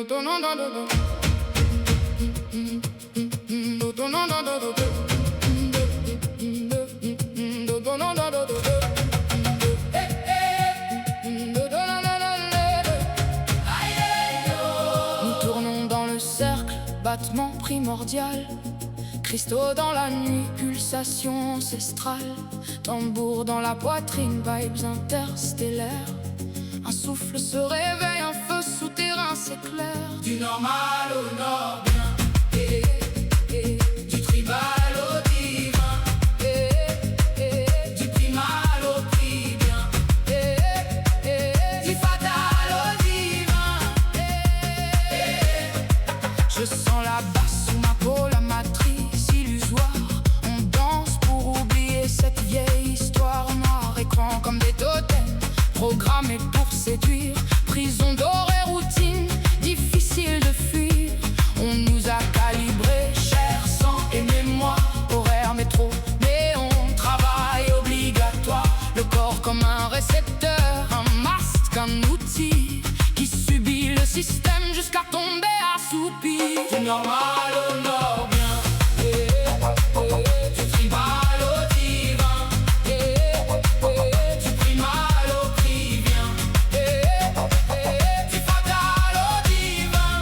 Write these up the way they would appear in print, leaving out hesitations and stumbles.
tournons dans le cercle, battement primordial. Cristaux dans la nuit, pulsation ancestrale. Tambour dans la poitrine, vibes interstellaires. Un souffle se réveille, un feu souterrain s'éclaire. Du normal au nordien, du tribal au divin, du primal au pribien, du fatal au divin. Je sens la basse sous ma peau, la matrice illusoire. On danse pour oublier cette vieille histoire. Noir écran comme des totems, programmés pour séduire. Prison dorée, routine, difficile de fuir. On nous a calibré, chair, sang et mémoire. Horaire, métro, néon, travail obligatoire. Le corps comme un récepteur, un masque, un outil qui subit le système jusqu'à tomber assoupi. Du normal au nordien, du tribal au divin, du primal au pribien, du fatal au divin.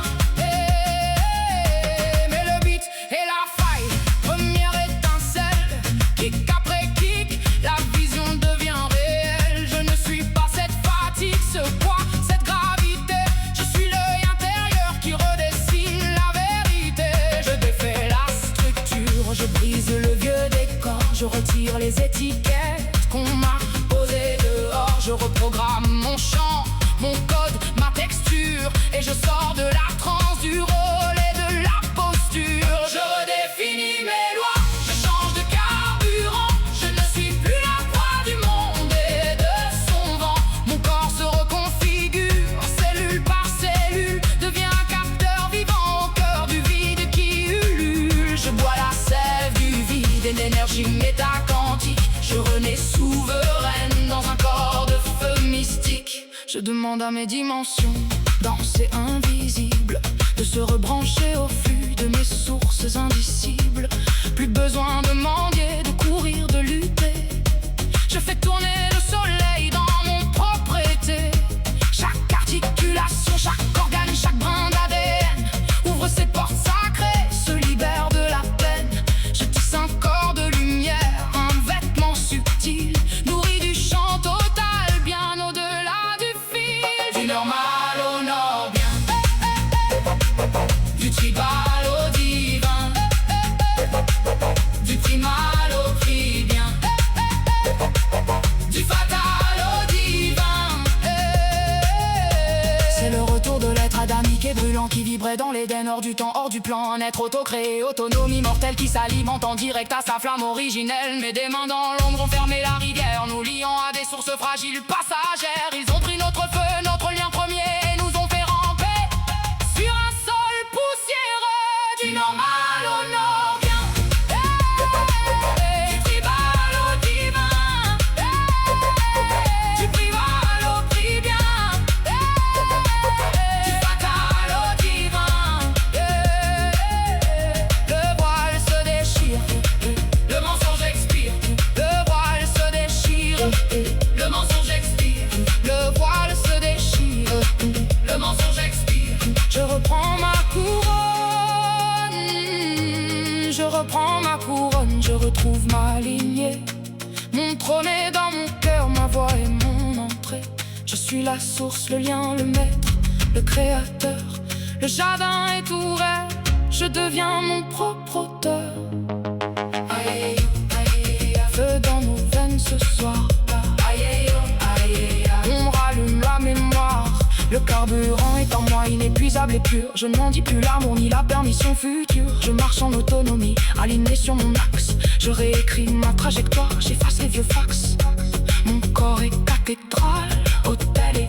Mais le beat et la faille, première étincelle. Kick après kick, la vision devient réelle. Je ne suis pas cette fatigue, ce poids, cette gravité. Je suis l'œil intérieur qui redessine la vérité. Je défais la structure, je brise le vieux décor. Je retire les étiquettes qu'on m'a posées dehors. Je reprogramme mon chant, mon code, ma texture. Et je sors de la transe du rôle et de la posture. Je redéfinis mes lois, je change de carburant. Je ne suis plus la proie du monde et de son vent. Mon corps se reconfigure, cellule par cellule. Devient un capteur vivant au cœur du vide qui ulule. Je bois la sève du vide et l'énergie métaquantique. Je renais souveraine dans un corps de feu mystique. Je demande à mes dimensions, danser invisible, de se rebrancher au flux de mes sources indicibles. Plus besoin de mendier, de courir, de lutter. Je fais tourner le soleil dans mon propre été. Chaque articulation, chaque organe, chaque brin d'ADN ouvre ses portes sacrées, se libère de la peine. Je tisse un corps de lumière, un vêtement subtil, nourri du chant total, bien au-delà du fil. Du normal au nordien, du tribal au divin, du primal au pribien, du fatal au divin. C'est le retour de l'être adamique et brûlant qui vibrait dans l'Éden, hors du temps, hors du plan. Un être auto-créé, autonome, immortel qui s'alimente en direct à sa flamme originelle. Mais des mains dans l'ombre ont fermé la rivière, nous liant à des sources fragiles passagères. Ils ont pris notre feu, notre lien premier, et nous ont fait ramper sur un sol poussiéreux. Du normal au nordien, du tribal au divin, Du primal au pribien, du fatal au divin. le voile se déchire, Le mensonge expire, le voile se déchire, le mensonge expire, le voile se déchire. le mensonge expire. Je reprends ma couronne, je reprends ma couronne, je retrouve ma lignée. Mon trône est dans mon cœur, ma voix est mon entrée. Je suis la source, le lien, le maître, le créateur. Le jardin est ouvert, je deviens mon propre auteur. Aïe, aïe, Feu dans nos veines ce soir, aïe, aïe, on rallume la mémoire. Le carburant est en moi, inépuisable et pur. Je n'en dis plus l'amour ni la permission future. Je marche en autonomie, aligné sur mon axe. Je réécris ma trajectoire, j'efface les vieux fax. Mon corps est cathédrale, hôtel et